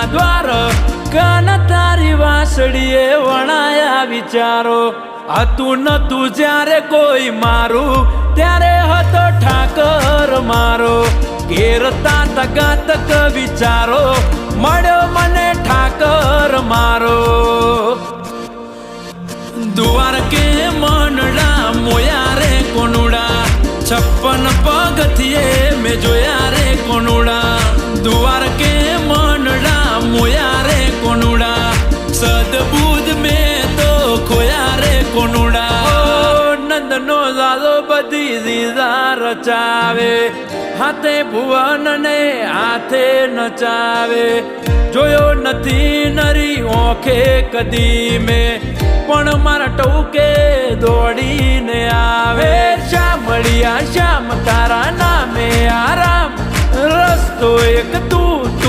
દ્વાર કાન તારી વાસળીએ વણાયા વિચારો હતું નતું જ્યારે કોઈ મારું ત્યારે હતો ઠાકર મારો ઘેરતા તગાતક વિચારો મળ્યો મને ઠાકર મારો દ્વારકે મનડા મોયા રે કોનુડા 56 પગથિયે મેં જોયા રે કોનુડા દ્વારકે મનડા મોયા રે કોનુડા સદબુદ્ધ મેં તો ખોયા રે કોનુડા નંદનો દાદો બધી દીદા રચાવે હાથે ભુવન ને હાથે નચાવે જોયો નથી નરી ઓંખે કદી મેં પણ મારા ટોકે દોડીને આવે શામળિયા શ્યામ તારા નામે આરામ રસ્તો એક તું